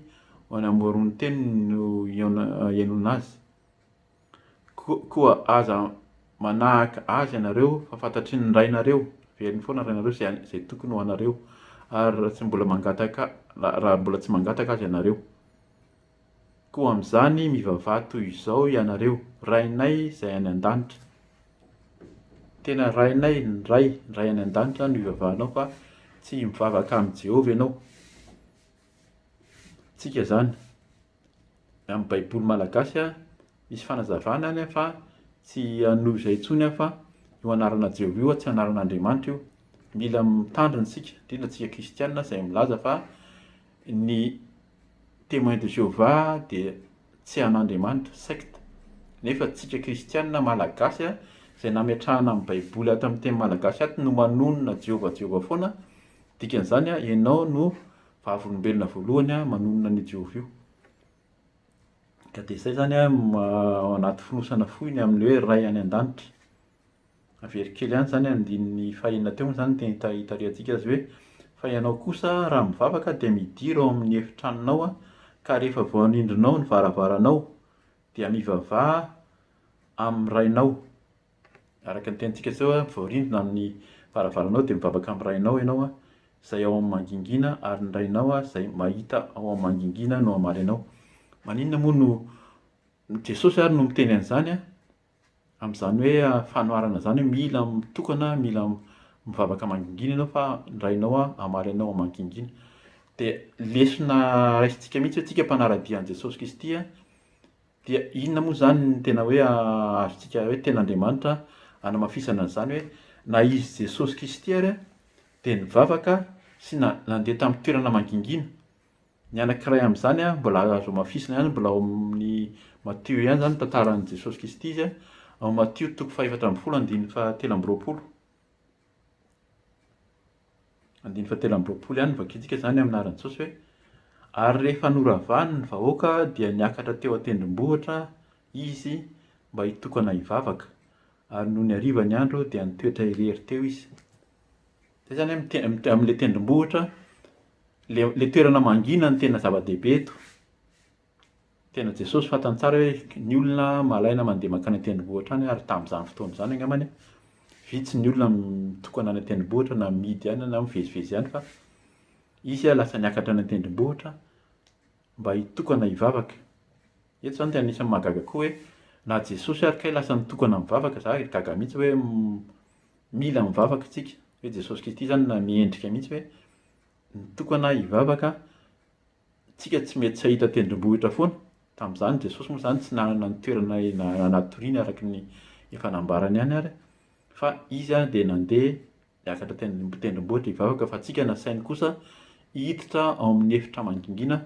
ho any amoron'ny teny no ihainoana azy. Koa aza manahaka azy ianareo fa fantatry ny rainareo, velony foana rainareo zay tokony ho anareo ary raha mbola tsy mangataka azy ianareo. Koa amin'izany mivavaha toy izao ianareo, rainay izay any an-danitra. Tena rainay ny ray any an-danitra no ivavahanao fa tsy mivavaka amin'ny Jehovah ianao. Tsika zany amin'ny baiboly malagasy misy fanazavana any fa tsy anoho izay intsony fa io anarana Jehovah io tsy anaran'Andriamanitra io. Mila mitandrina isika, indrindra tsika kristianina izay milaza fa ny témoin de Jéhovah dia tsy an'Andriamanitra, secte. Nefa tsika kristianina malagasy izay nametrahana amin'ny baiboly ato amin'ny teny malagasy ato no manonona Jehovah foana. Dikan'izany ianao no vavolombelona voalohany manonona ny Jehovah io. Ka dia izay zany anaty fonosana foiny amin'ilay hoe ray any an-danitra. Averikely ihany zany andininy fahaenina teo zany teny hitariantsika azy hoe fa ianao kosa raha mivavaka dia midira ao amin'ny efitranonao ka rehefa voanindrinao ny varavaranao dia mivavaha amin'ny rainao. Araka ny tentsika izao voarindrina ny varavaranao dia mivavaka amin'ny rainao ianao izay ao amin'ny mangingina ary ny rainao izay mahita ao amin'ny mangingina no hamaly anao. Maninona moa no Jesosy ary no miteny an'izany amin'izany hoe fanoharana zany hoe mila mitokana, mila mivavaka mangingina ianao fa ny rainao hamaly anao amin'ny mangingina. Dia lesona raisintsika mihitsy hoe tsika mpanara-dia an'i Jesosy Kristy dia inona moa zany ny tena hoe azontsika hoe ten'Andriamanitra hanamafisana an'izany hoe na izy Jesosy Kristy ary dia nivavaka sy nandeha tamin'ny toerana mangingina. Ny anankiray amin'izany mbola azo mafisina ihany, mbola ao amin'ny Matteo ihany zany tantaran'i Jesosy Kristy izy ao Matteo 7:17 ihany vakitsika zany amin'anaran'i Jesosy hoe ary rehefa noravahany ny vahoaka dia niakatra teo an-tendrombohitra izy mba hitokana hivavaka ary noho ny hariva ny andro dia nitoetra irery teo izy. Izay zany amin'ilay tendrombohitra, le toerana mangina ny tena zava-dehibe eto. Tena Jesosy fantany tsara hoe ny olona malaina mandeha mankany an-tendrombohitra any ary tamin'izany fotoana izany angambany vitsy ny olona mitokana any an-tendrombohitra na mihidy ihany na mivezivezy ihany fa izy lasa niakatra any an-tendrombohitra mba hitokana hivavaka. Eto zany tena anisany mahagaga koa hoe na Jesosy ary kay lasa nitokana mivavaka, za gaga mihitsy hoe mila mivavaka tsika. Hoe Jesosy Kristy zany na miendrika mihitsy hoe nitokana hivavaka. Tsika tsy mety tsy hahita tendrombohitra foana. Tamin'izany Jesosy moa zany tsy nanana ny toerana anatoriany araka ny efa nambarany ihany ary fa izy dia nandeha niakatra tendrombohitra hivavaka fa tsika nasainy kosa hiditra ao amin'ny efitra mangingina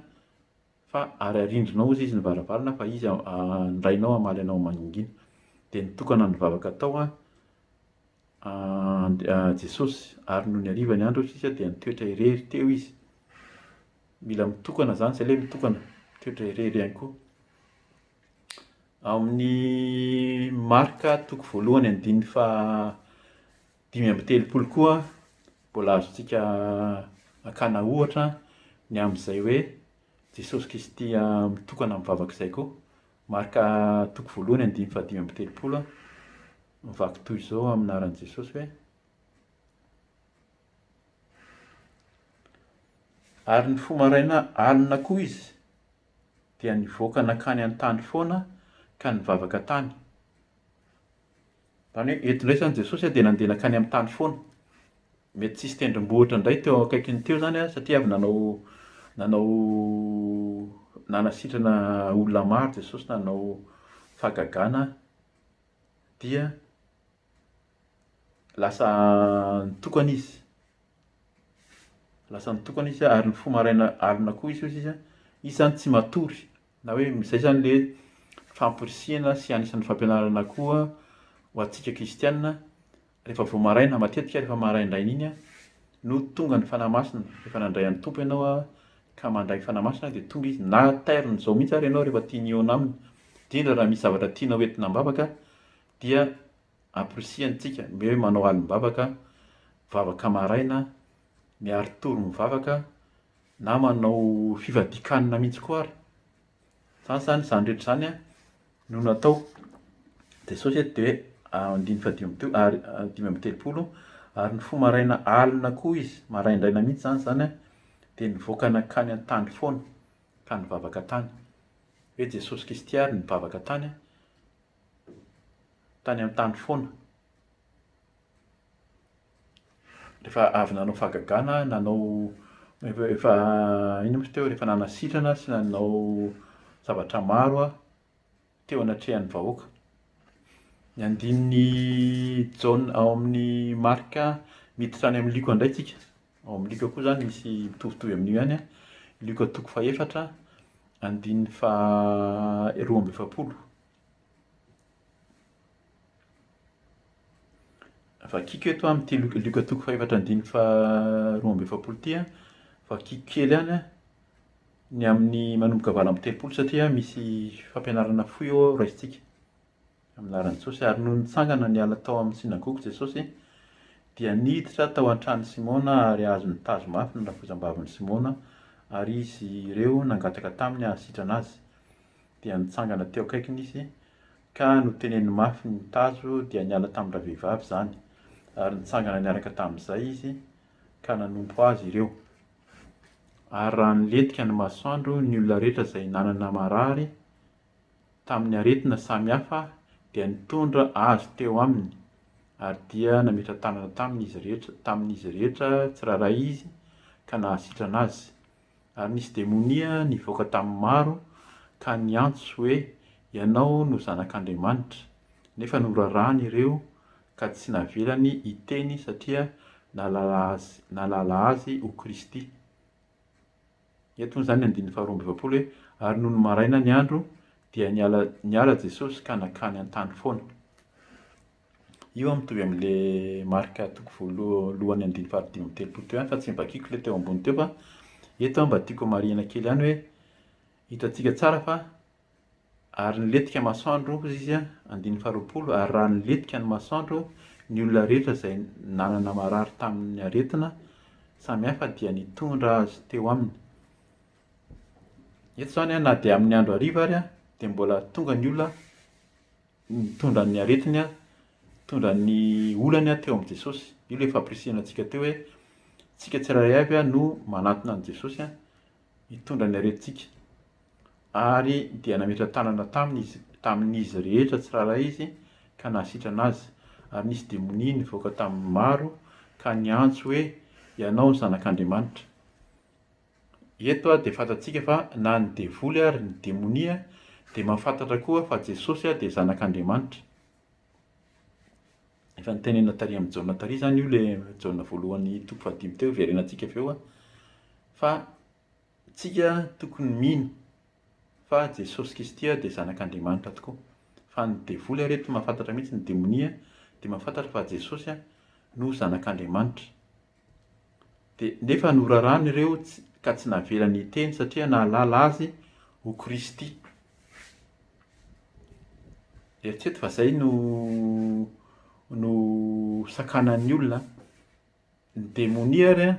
fa ary arindrinao izy ny varavarana fa izy ndrainao hamaly anao mangingina. Dia nitokana nivavaka tao Jesosy ary noho ny hariva ny andro izy dia nitoetra irery teo izy. Mila mitokana zany izay ilay mitokana, toetra irery ihany koa. Amin'ny Marka 1:5-telopolo koa mbola azontsika hakana ohatra ny amin'izay hoe Jesosy Kristy mitokana mivavaka izay koa. Marka 1:5-telopolo mivaky toy izao amin'anaran'i Jesosy hoe ary ny fomaraina alina koa izy dia nivoaka nakany an-tany foana ka nivavaka tany. Zany hoe eto indray zany Jesosy dia nandeha nakany amin'ny tany foana. Mety tsisy tendrombohitra indray teo akaikiny teo zany satria avy nanasitrana olona maro Jesosy, nanao fahagagana dia lasa nitokana izy. Ary ny fomaraina alina koa izy zany tsy matory. Na hoe izay zany le famporisihana sy anisan'ny fampianarana koa ho antsika kristianina rehefa vao maraina, matetika rehefa maraindraina iny no tonga ny fanamasina. Rehefa nandray an'ny tompo ianao ka mandray fanamasina dia tonga izy. Na tairiny izao mihitsy ary ianao rehefa tia nihaona aminy, indrindra raha misy zavatra tianao entina mivavaka dia amporisihana tsika hoe manao alim-bavaka mivavaka maraina, miaro toro mivavaka, na manao fivadikanina mihitsy koa ary. Zany rehetra zany no natao. Jesosy eto de hoe dimy amby telopolo ary ny fo maraina alina koa izy, maraindraina mihitsy zany de nivoaka nakany an-tany foana ka nivavaka tany. Hoe Jesosy Kristy ary nivavaka tany an-tany foana. Rehefa avy nanao fahagagana, nanao efa ino moa teo, rehefa nanasitrana sy nanao zavatra maro teo anatrehan'ny vahoaka. Ny andininy Jaona ao amin'ny Marika miditra any amin'ny Luka indray tsika. Ao amin'ny Luka koa zany misy mitovitovy amin'io ihany Luka 4:4, andininy 12:7. Fa kiko eto amin'ity Luka 4:4 andininy 12:7 ty fa kiko kely ihany ny amin'ny manomboka 8:30 satria misy fampianarana fohy eo raisitsika amin'ny anaran'i Jesosy. Ary no nitsangana niala tao amin'ny sinagogy Jesosy dia niditra tao an-trano Simona ary azo nitazo mafy ny rafozam-bavin'i Simona ary izy ireo nangataka taminy hahasitrana azy. Dia nitsangana teo akaikiny izy ka noteneny mafy ny nitazo dia niala tamin'ireo vehivavy zany. Ary nitsangana niaraka tamin'izay izy ka nanompo azy ireo. Ary raha nilentika ny masoandro ny olona rehetra izay nanana marary tamin'ny aretina samihafa dia nitondra azy teo aminy ary dia nametra tanana tamin'izy rehetra tsiraray izy ka nahasitrana azy. Ary nisy demonia nivoaka tamin'ny maro ka niantso hoe ianao no zanak'Andriamanitra, nefa norarahany ireo ka tsy navelany hiteny satria nalala azy ho Kristy. Eto zany andininy 12:7 hoe ary noho ny maraina ny andro dia niala Jesosy ka nakany an-tany foana. Io mitovy amin'le Marika 0:1 andininy 5:30 teo fa tsy mivakiko le teo ambony teo fa eto mba tiako marihana kely ihany hoe hitantsika tsara fa ary nilentika masoandro izy andininy 20 ary raha nilentika ny masoandro ny olona rehetra izay nanana marary tamin'ny aretina samihafa dia nitondra azy teo aminy. Eto zany na dia amin'ny andro hariva ary dia mbola tonga ny olona mitondra ny aretiny, mitondra ny olany teo amin'ny Jesosy. Io le fampirisihana antsika teo hoe tsika tsiraray avy no manantona an' Jesosy hitondra ny aretintsika. Ary dia nametra tanana tamin'izy rehetra tsiraray izy ka nahasitrana azy. Ary nisy demonia nivoaka tamin'ny maro ka niantso hoe ianao zanak'Andriamanitra. Eto dia fantatsika fa na ny devoly ary ny demonia dia mahafantatra koa fa Jesosy dia zanak'Andriamanitra. Efa nitenena tary amin'ny Jaona tary zany io le Jaona voalohany 5 teo verenantsika avy eo fa tsika tokony mino fa Jesosy Kristy dia zanak'Andriamanitra tokoa. Fa ny devoly reto mahafantatra mihitsy ny demonia dia mahafantatra fa Jesosy no zanak'Andriamanitra. Dia nefa norarahany ireo ka tsy navelany hiteny satria nahalala azy ho Kristy. Eritrereto fa zay no sakanan'ny olona. Ny demonia ary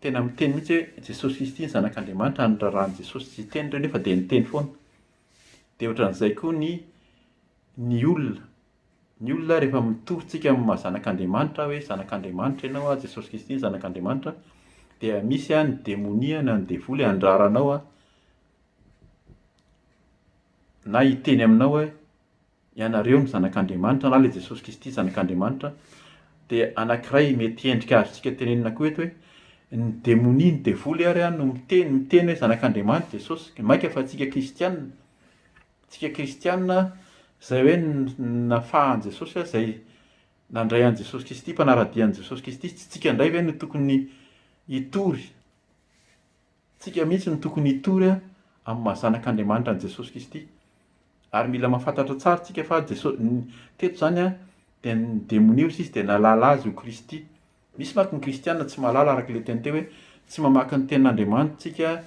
tena miteny mihitsy hoe Jesosy Kristy ny zanak'Andriamanitra, andrarahany Jesosy tsy hiteny ireo nefa dia niteny foana. Dia ohatran'izay koa ny olona. Ny olona rehefa mitovintsika amin'ny mahazanak'Andriamanitra hoe zanak'Andriamanitra ianao Jesosy Kristy ny zanak'Andriamanitra dia misy ny demonia na ny devoly andraranao na hiteny aminao hoe ianareo ny zanak'Andriamanitra na le Jesosy Kristy zanak'Andriamanitra. Dia anankiray mety endrika azontsika tenenina koa eto hoe ny demonia ny devoly ary no miteny hoe zanak'Andriamanitra Jesosy. Maika fa tsika kristianina izay hoe nafahan' Jesosy izay nandray an' Jesosy Kristy, mpanaradian' Jesosy Kristy, tsy tsika indray ve no tokony hitory? Tsika mihitsy no tokony hitory amin'ny mahazanak'Andriamanitra an' Jesosy Kristy. Ary mila mahafantatra tsara tsika fa teto zany dia ny demonia izy dia nalala azy ho Kristy. Misy manko ny kristianina tsy mahalala araka le teny teo hoe tsy mamaky ny tenin'Andriamanitra tsika,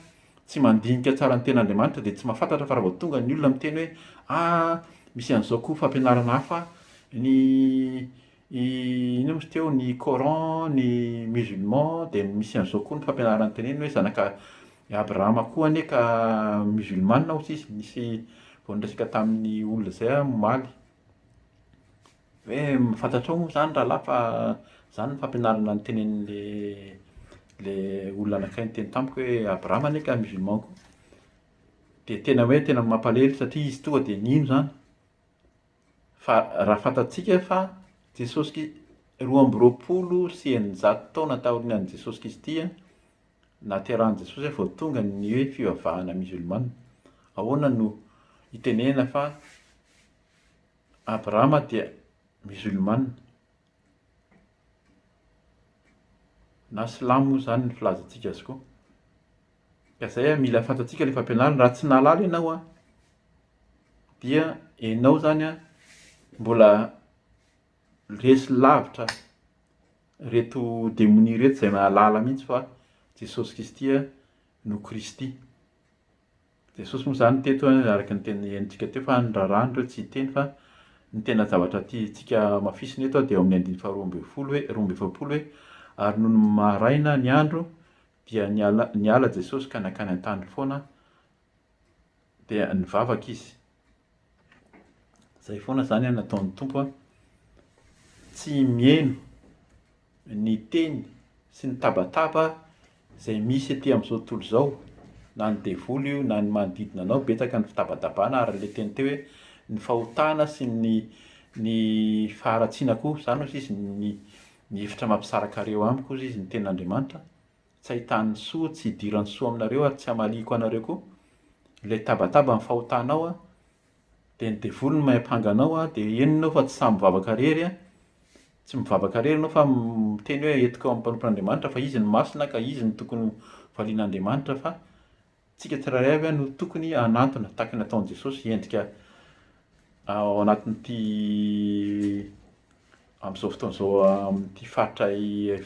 tsy mandinika tsara ny tenin'Andriamanitra dia tsy mahafantatra fa raha vao tonga ny olona miteny hoe misy an'izao koa fampianarana hafa, ny ino moa izy teo, ny Coran, ny musulman, de misy an'izao koa ny fampianarana teneny hoe zanaka Abrahama koa anie ka musulmana hozy izy, nisy vao niresaka tamin'ny olona zay omaly. Hoe fantatrao moa zany rahalahy fa zany ny fampianarana ny tenenin'le olona anankiray niteny tampoka hoe Abrahama anie ka musulman koa. De tena hoe tena mampalahelo satria izy tonga de nino zany. Fa raha fantatsika fa Jesosy 2026 taona taorian'i Jesosy Kristy nahaterahan'i Jesosy vao tonga ny hoe fivavahana musulmana. Ahoana no itenena fa Abrahama dia musulmana na silamo zany ny filazantsika azy koa. Ka zay mila fantatsika le fampianarana, raha tsy nahalala ianao dia ianao zany mbola resy lavitra reto démonie reto zay mahalala mihitsy fa Jesosy Kristy no Kristy. Jesosy moa zany teto araka ny tenintsika teo fa ny raharaha reo tsy hiteny fa ny tena zavatra tiantsika mafisina eto dia eo amin'ny 2:20 hoe ary noho ny maraina ny andro dia niala Jesosy ka nakany an-tany foana dia nivavaka izy. Zay foana zany nataon'ny Tompo tsy mihaino ny teny sy ny tabataba zay misy aty amin'izao tontolo izao, na ny devoly io na ny manodidina anao betsaka ny fitabatabana ary le teny teo hoe ny fahotana sy ny faharatsiana koa zany ozy izy ny hevitra mampisarakareo amiko ozy izy ny tenin'Andriamanitra. Tsy ahitany soa, tsy hidiran'ny soa aminareo ary tsy hamaliko anareo koa. Le tabataba ny fahotanao de ny devoly ny mahay ampanganao de enonao fa tsy samy mivavaka rery tsy mivavaka rery anao fa miteny hoe entiko amin'ny mpanompon'Andriamanitra fa izy ny masina ka izy ny tokony valian'Andriamanitra fa tsika tsirairay avy no tokony hanantona tahaka ny nataon'i Jesosy hiendrika ao anatin'ity amin'izao fotoana izao amin'ity faritra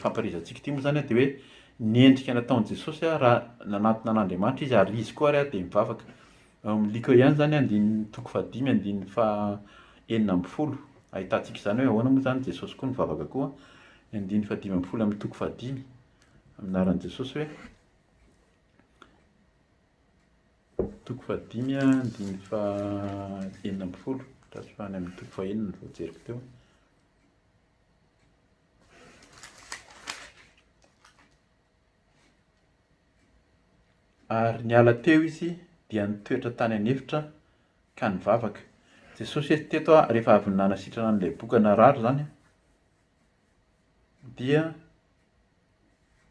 fampirizantsika ity moa zany de hoe niendrika nataon'i Jesosy raha nanantona an'Andriamanitra izy ary izy koa ary de mivavaka. Miliko ihany zany 5:4 ahitantsika zany hoe ahoana moa zany Jesosy koa nivavaka koa 5:5 aminaran'i Jesosy hoe 5:4 tasofany amin'ny 4 ny voajeriko teo. Ary niala teo izy dia nitoetra tany anefitra ka nivavaka. Jesosy teto rehefa avy nanasitrana an'ilay boka narary zany dia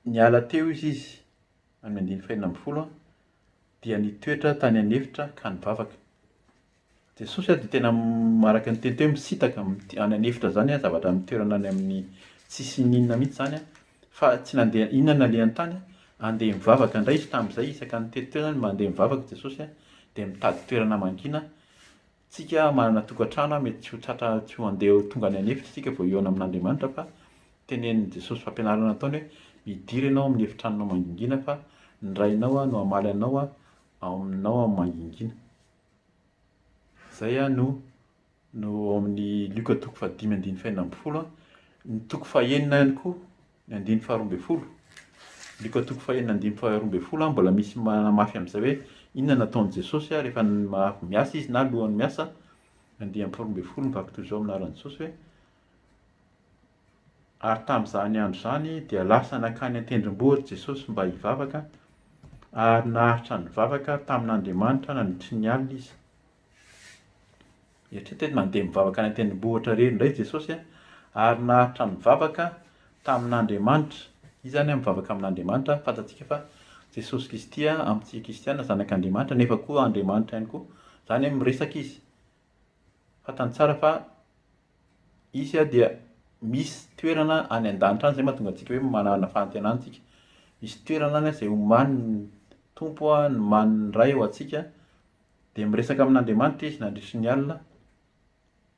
niala teo izy amin'ny 5:4 dia nitoetra tany anefitra ka nivavaka. Jesosy dia tena maraka ny teny teo misitaka any anefitra zany zavatra mitoerana any amin'ny tsisy ninona mihitsy zany fa tsy nandeha inona nalehany tany andeha mivavaka indray izy tamin'izay isaka ny tety teo zany mandeha mivavaka Jesosy dia mitady toerana mangina. Tsika manana tokantrano mety tsy ho tratra tsy ho andeha tonga any anefitra tsika vao eo amin'Andriamanitra fa tenenin'i Jesosy fampianarana nataony hoe midiry ianao amin'ny efitranonao mangingina fa ny rainao no hamaly anao aminao mangingina. Zay no amin'ny Luka 5:5 ny 5:9 ihany koa ny 5:12. Luka 5:9 mbola misy manamafy amin'izay hoe inona nataon'i Jesosy rehefa miasa izy na alohan'ny miasa 5:12 mivaky toy izao aminaran'i Jesosy hoe ary tamin'izany andro zany dia lasa nakany an-tendrombohitra Jesosy mba hivavaka ary naharitra nivavaka tamin'Andriamanitra nandritry ny alina izy. Eritrereto mandeha mivavaka any an-tendrombohitra rery indray Jesosy ary naharitra nivavaka tamin'Andriamanitra. Izy zany mivavaka amin'Andriamanitra fantatsika fa Jesosy Kristy amintsika kristiana zanak'Andriamanitra nefa koa Andriamanitra ihany koa. Zany hoe miresaka izy. Fantany tsara fa izy dia misy toerana any an-danitra any zay mahatonga antsika hoe manana fahantenana antsika. Misy toerana any zay omaniny Tompo nomaniny ray ho antsika dia miresaka amin'Andriamanitra izy nandritry ny alina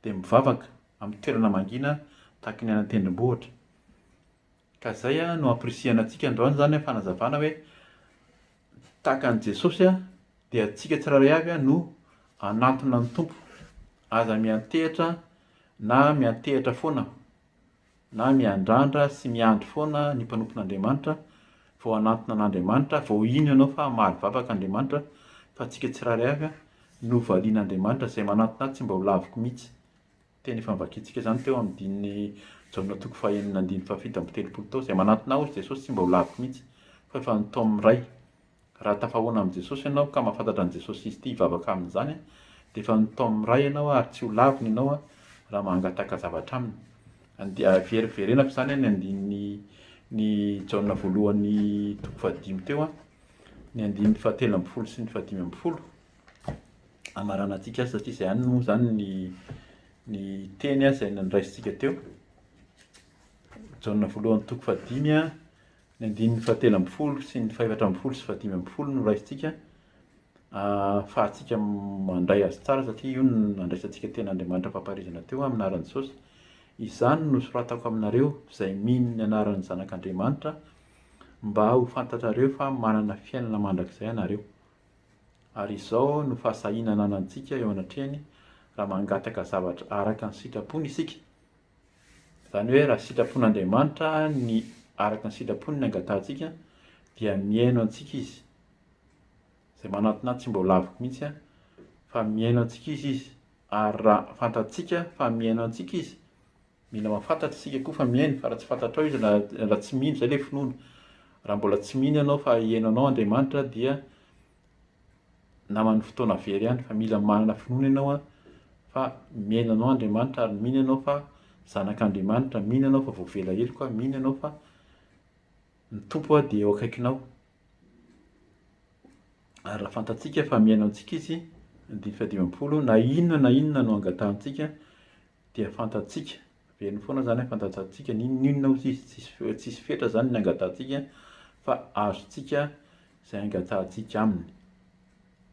dia mivavaka amin'ny toerana mangina tahaka ny any an-tendrombohitra. Ka zay no ampirisihana antsika androany zany fanazavana hoe tahaka an'i Jesosy dia antsika tsirairay avy no anantona ny Tompo aza miantehitra na miantehitra foana na miandrandra sy miandry foana ny mpanompon'Andriamanitra, vao anatona an'Andriamanitra, vao ino ianao fa mahaly vavaka Andriamanitra, fa antsika tsirairay avy no valian'Andriamanitra izay manatona tsy mba ho laviko mihitsy. Teny efa nivakiantsika izany teo amin'ny dininy Jaona toko fahaenina andiny fahafito amby telopolo tao, izay manatona hozy Jesosy tsy mba ho laviko mihitsy fa efa nitao amin'ny ray. Raha tafahoana amin'ny Jesosy ianao ka mahafantatra an'i Jesosy izy ity hivavaka amin'izany dia efa nitao amin'ny ray ianao ary tsy ho laviny ianao raha mangataka zavatra aminy. Veriverenako izany ny andininy ny Jaona voalohany toko fahadimy teo ny andininy fahatelo amby folo sy ny fahadimy amby folo amarana antsika azy satria izay ihany moa izany ny teny izay nandraisintsika teo. Jaona voalohany toko fahadimy ny andininy fahatelo amby folo sy ny fahaefatra amby folo sy fahadimy amby folo no raisintsika fa antsika mandray azy tsara satria io no nandraisantsika ten'Andriamanitra famparizana teo amin'ny anaran'i Jesosy. Izany no soratako aminareo izay mino ny anaran'ny Zanak'Andriamanitra mba ho fantatrareo fa manana fiainana mandrakizay ianareo. Ary izao no fahasahiana ananantsika eo anatrehany raha mangataka zavatra araka ny sitrapony isika. Izany hoe raha sitrapon'Andriamanitra ny araka ny sitrapony ny angatantsika dia mihaino antsika izy. Izay manatona tsy mba ho laviko mihitsy fa mihaino antsika izy. Ary raha fantatsika fa mihaino antsika izy, mila mahafantatra isika koa fa mihaino, fa raha tsy fantatrao izy raha tsy mino izay ilay finoana. Raha mbola tsy mino ianao fa hiainonao Andriamanitra dia namany fotoana very ihany, fa mila manana finoana ianao fa mihaino anao Andriamanitra ary mino ianao fa zanak'Andriamanitra, mino ianao fa voavela heloka, mino ianao fa ny tompo dia eo akaikinao. Ary raha fantatsika fa mihaino antsika izy, andiny fahadimy amby folo, na inona no angatahantsika dia fantatsika, veriny foana izany fantatsika n'inona ozy izy, tsisy fetra izany ny angatahantsika fa azontsika izay angatahantsika aminy.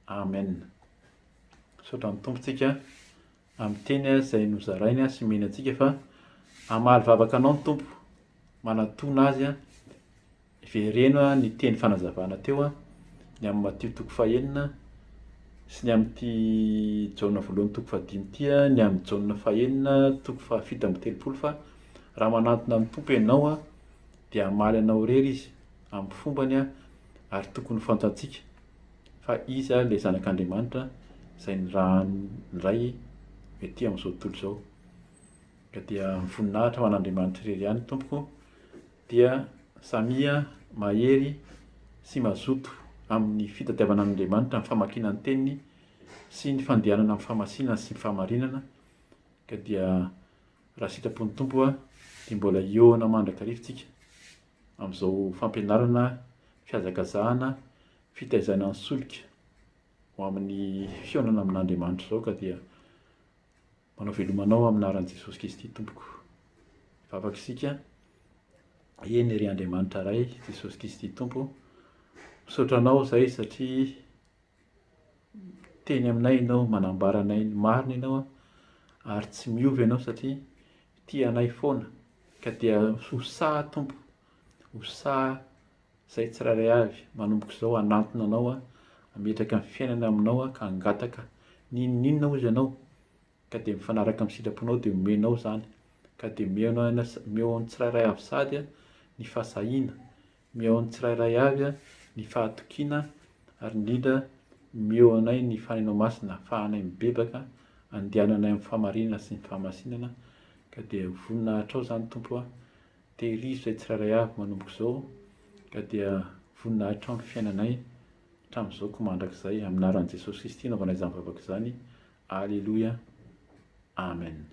Amen. Misaotra ny tompontsika amin'ny teny izay nozarainy sy meny antsika fa hamaly vavaka anao ny tompo, manatona azy vereno ny teny fanazavana teo ny amin'ny Matio toko fahaenina sy ny amin'ity Jaona voalohany toko fahadimy ity ny amin'ny Jaona fahaenina toko fahafito amby telopolo fa raha manatona ny tompo ianao dia hamaly anao irery izy amin'ny fombany ary tokony fantatsika fa izy ilay Zanak'Andriamanitra izay nray ety amin'izao tontolo izao. Ka dia mivoninahitra ho an'Andriamanitra irery ihany tompoko dia samia mahery sy mazoto amin'ny fitadiavana an'Andriamanitra, amin'ny famakiana ny teniny sy ny fandehanana amin'ny famasinana sy ny fahamarinana. Ka dia raha sitrapon'ny tompo dia mbola eo mandrakarivotsika amin'izao fampianarana, fihazakazahana, fitaizana ny solika ho amin'ny fionana amin'Andriamanitra izao. Ka dia manao velomanao amin'ny anaran'i Jesosy Kristy tompoko. Vavaka isika, eny ry Andriamanitra iray, Jesosy Kristy tompo, misaotra anao izay satria teny aminay ianao, manambara anay ny marina ianao ary tsy miovy ianao satria tia anay foana. Ka dia hosaha tompo, hosaha izay tsirairay avy manomboka izao hanantona anao, hametraka ny fiainana aminao ka hangataka n'inona ozy ianao. Ka dia mifanaraka amin'ny sitraponao dia omenao izany. Ka dia meo amin'ny tsirairay avy sady ny fahasahiana, meo amin'ny tsirairay avy ny fahatokiana ary indrindra meo anay ny fanenao masina, ahafahanay mibebaka andehananay amin'ny fahamarinana sy ny fahamasinana. Ka dia voninahitra ao izany tompo tehirizo izay tsirairay avy manomboka izao. Ka dia voninahitra ao amin'ny fiainanay hatramin'izao ko mandrakizay amin'ny anaran'i Jesosy Kristy naovanay izany vavaka izany. Alleluia. Amen.